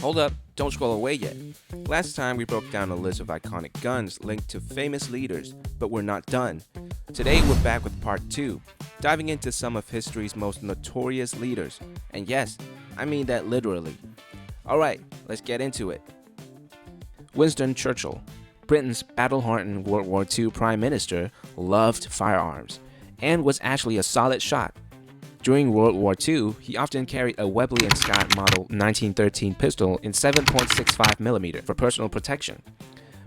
Hold up, don't scroll away yet. Last time we broke down a list of iconic guns linked to famous leaders, but we're not done. Today we're back with part 2, diving into some of history's most notorious leaders. And yes, I mean that literally. Alright, let's get into it. Winston Churchill, Britain's battle-hardened World War II Prime Minister, loved firearms, and was actually a solid shot. During World War II, he often carried a Webley Scott Model 1913 pistol in 7.65mm for personal protection.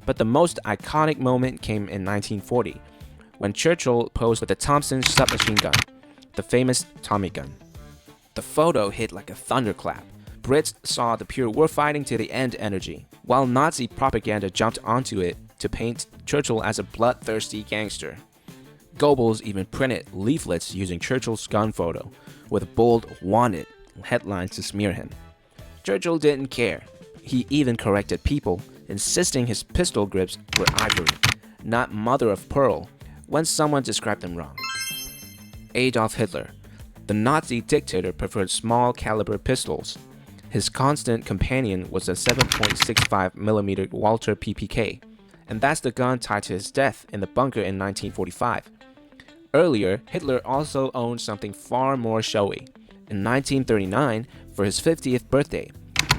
But the most iconic moment came in 1940, when Churchill posed with the Thompson submachine gun, the famous Tommy gun. The photo hit like a thunderclap. Brits saw the pure "we're fighting to the end" energy, while Nazi propaganda jumped onto it to paint Churchill as a bloodthirsty gangster. Goebbels even printed leaflets using Churchill's gun photo, with bold "wanted" headlines to smear him. Churchill didn't care. He even corrected people, insisting his pistol grips were ivory, not mother of pearl, when someone described them wrong. Adolf Hitler, the Nazi dictator, preferred small caliber pistols. His constant companion was a 7.65mm Walther PPK, and that's the gun tied to his death in the bunker in 1945. Earlier, Hitler also owned something far more showy. In 1939, for his 50th birthday,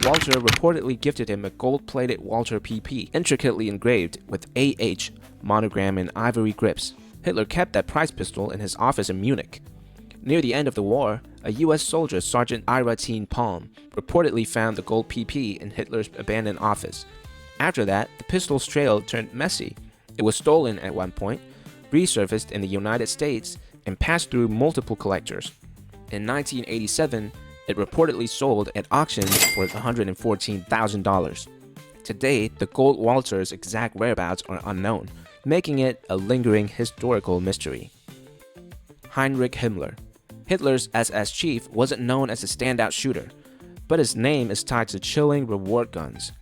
Walter reportedly gifted him a gold-plated Walther PP, intricately engraved with AH monogram in ivory grips. Hitler kept that prize pistol in his office in Munich. Near the end of the war, a U.S. soldier, Sergeant Ira Palm, reportedly found the gold PP in Hitler's abandoned office. After that, the pistol's trail turned messy. It was stolen at one point, resurfaced in the United States, and passed through multiple collectors. In 1987, it reportedly sold at auction for $114,000. Today, the gold Walther's exact whereabouts are unknown, making it a lingering historical mystery. Heinrich Himmler. Hitler's SS chief wasn't known as a standout shooter, but his name is tied to chilling reward guns.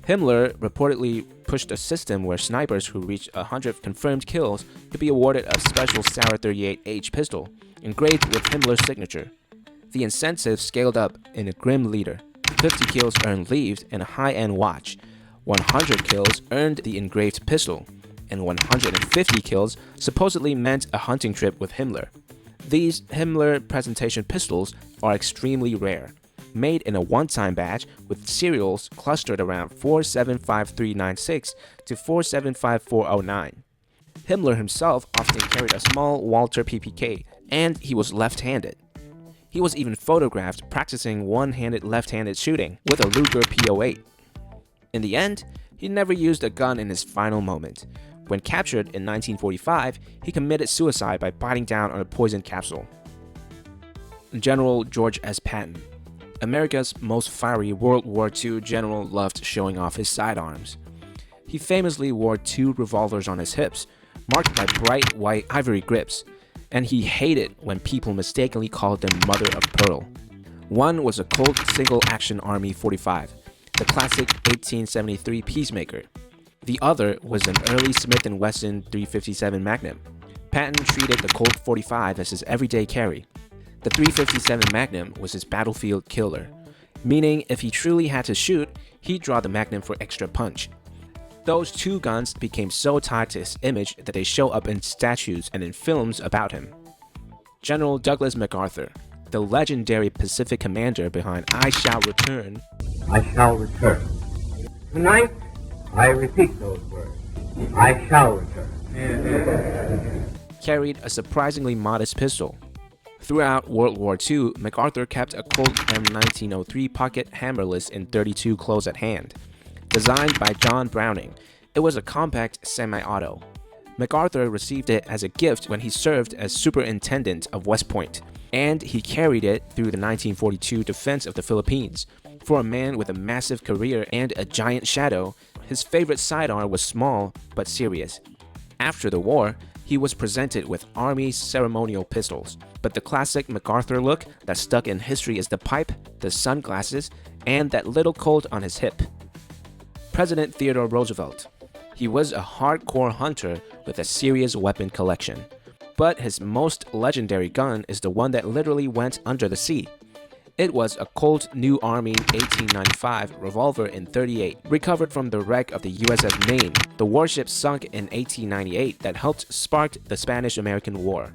Himmler reportedly pushed a system where snipers who reached 100 confirmed kills could be awarded a special Sauer 38H pistol, engraved with Himmler's signature. The incentive scaled up in a grim leader. 50 kills earned leaves and a high-end watch, 100 kills earned the engraved pistol, and 150 kills supposedly meant a hunting trip with Himmler. These Himmler presentation pistols are extremely rare, made in a one-time batch with serials clustered around 475396 to 475409. Himmler himself often carried a small Walther PPK, and he was left-handed. He was even photographed practicing one-handed left-handed shooting with a Luger P08. In the end, he never used a gun in his final moment. When captured in 1945, he committed suicide by biting down on a poison capsule. General George S. Patton. America's most fiery World War II general loved showing off his sidearms. He famously wore 2 revolvers on his hips, marked by bright white ivory grips, and he hated when people mistakenly called them mother of pearl. One was a Colt Single Action Army 45, the classic 1873 Peacemaker. The other was an early Smith Wesson 357 Magnum. Patton treated the Colt 45 as his everyday carry. The 357 Magnum was his battlefield killer, meaning if he truly had to shoot, he'd draw the Magnum for extra punch. Those 2 guns became so tied to his image that they show up in statues and in films about him. General Douglas MacArthur, the legendary Pacific commander behind "I shall return." I shall return. Tonight, I repeat those words. I shall return. Carried a surprisingly modest pistol. Throughout World War II, MacArthur kept a Colt M1903 Pocket Hammerless in .32 close at hand. Designed by John Browning, it was a compact semi-auto. MacArthur received it as a gift when he served as superintendent of West Point, and he carried it through the 1942 defense of the Philippines. For a man with a massive career and a giant shadow, his favorite sidearm was small but serious. After the war, he was presented with Army ceremonial pistols, but the classic MacArthur look that stuck in history is the pipe, the sunglasses, and that little Colt on his hip. President Theodore Roosevelt. He was a hardcore hunter with a serious weapon collection. But his most legendary gun is the one that literally went under the sea. It was a Colt New Army 1895 revolver in .38, recovered from the wreck of the USS Maine, the warship sunk in 1898 that helped spark the Spanish-American War.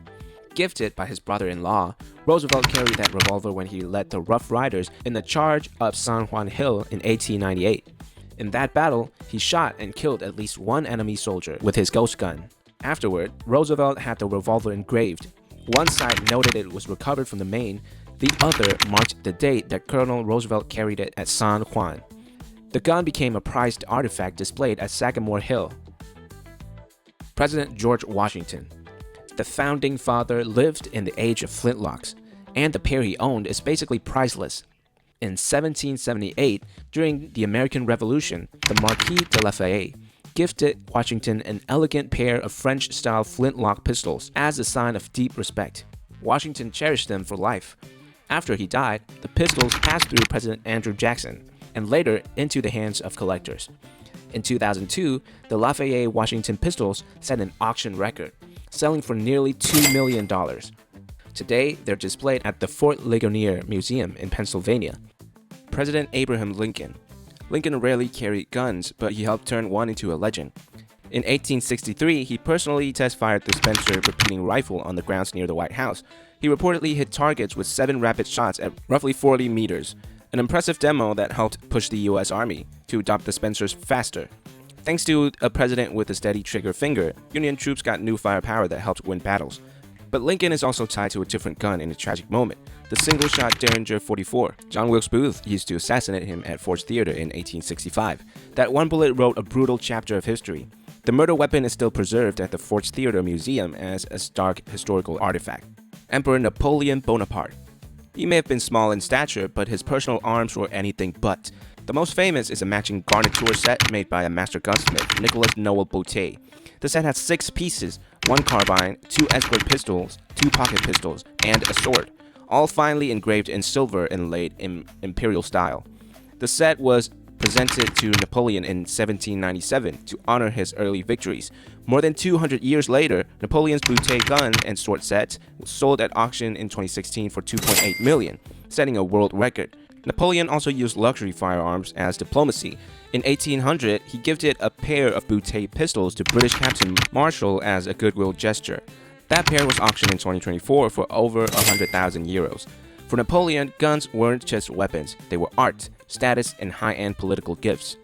Gifted by his brother-in-law, Roosevelt carried that revolver when he led the Rough Riders in the charge of San Juan Hill in 1898. In that battle, he shot and killed at least one enemy soldier with his ghost gun. Afterward, Roosevelt had the revolver engraved. One side noted it was recovered from the Maine, the other marked the date that Colonel Roosevelt carried it at San Juan. The gun became a prized artifact displayed at Sagamore Hill. President George Washington. The founding father lived in the age of flintlocks, and the pair he owned is basically priceless. In 1778, during the American Revolution, the Marquis de Lafayette gifted Washington an elegant pair of French-style flintlock pistols as a sign of deep respect. Washington cherished them for life. After he died, the pistols passed through President Andrew Jackson and later into the hands of collectors. In 2002, the Lafayette Washington pistols set an auction record, selling for nearly $2 million. Today, they're displayed at the Fort Ligonier Museum in Pennsylvania. President Abraham Lincoln. Lincoln rarely carried guns, but he helped turn one into a legend. In 1863, he personally test-fired the Spencer repeating rifle on the grounds near the White House. He reportedly hit targets with 7 rapid shots at roughly 40 meters, an impressive demo that helped push the U.S. Army to adopt the Spencers faster. Thanks to a president with a steady trigger finger, Union troops got new firepower that helped win battles. But Lincoln is also tied to a different gun in a tragic moment, the single-shot Derringer 44. John Wilkes Booth used to assassinate him at Ford's Theater in 1865. That one bullet wrote a brutal chapter of history. The murder weapon is still preserved at the Ford's Theater Museum as a stark historical artifact. Emperor Napoleon Bonaparte. He may have been small in stature, but his personal arms were anything but. The most famous is a matching garniture set made by a master gunsmith, Nicholas Noel Boutet. The set has 6 pieces, 1 carbine, 2 escort pistols, 2 pocket pistols, and a sword, all finely engraved in silver inlaid in imperial style. The set was presented to Napoleon in 1797 to honor his early victories. More than 200 years later, Napoleon's Boutet gun and sword set was sold at auction in 2016 for $2.8 million, setting a world record. Napoleon also used luxury firearms as diplomacy. In 1800, he gifted a pair of Boutet pistols to British Captain Marshall as a goodwill gesture. That pair was auctioned in 2024 for over 100,000 euros. For Napoleon, guns weren't just weapons, they were art, status, and high-end political gifts.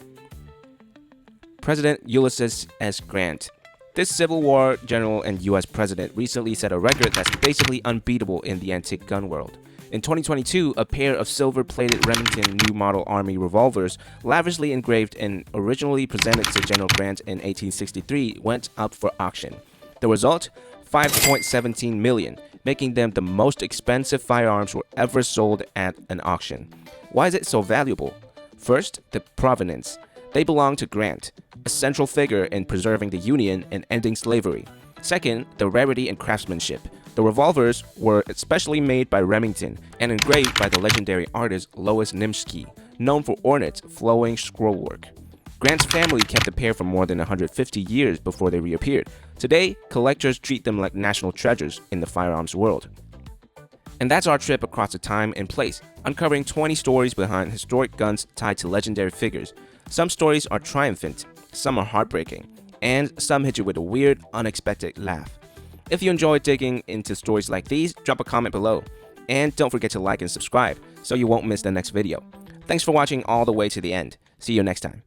President Ulysses S. Grant. This Civil War general and U.S. president recently set a record that's basically unbeatable in the antique gun world. In 2022, a pair of silver-plated Remington New Model Army revolvers, lavishly engraved and originally presented to General Grant in 1863, went up for auction. The result? $5.17 million, making them the most expensive firearms were ever sold at an auction. Why is it so valuable? First, the provenance. They belong to Grant, a central figure in preserving the Union and ending slavery. Second, the rarity and craftsmanship. The revolvers were especially made by Remington and engraved by the legendary artist Lois Nimsky, known for ornate, flowing scrollwork. Grant's family kept the pair for more than 150 years before they reappeared. Today, collectors treat them like national treasures in the firearms world. And that's our trip across the time and place, uncovering 20 stories behind historic guns tied to legendary figures. Some stories are triumphant, some are heartbreaking, and some hit you with a weird, unexpected laugh. If you enjoyed digging into stories like these, drop a comment below. And don't forget to like and subscribe so you won't miss the next video. Thanks for watching all the way to the end. See you next time.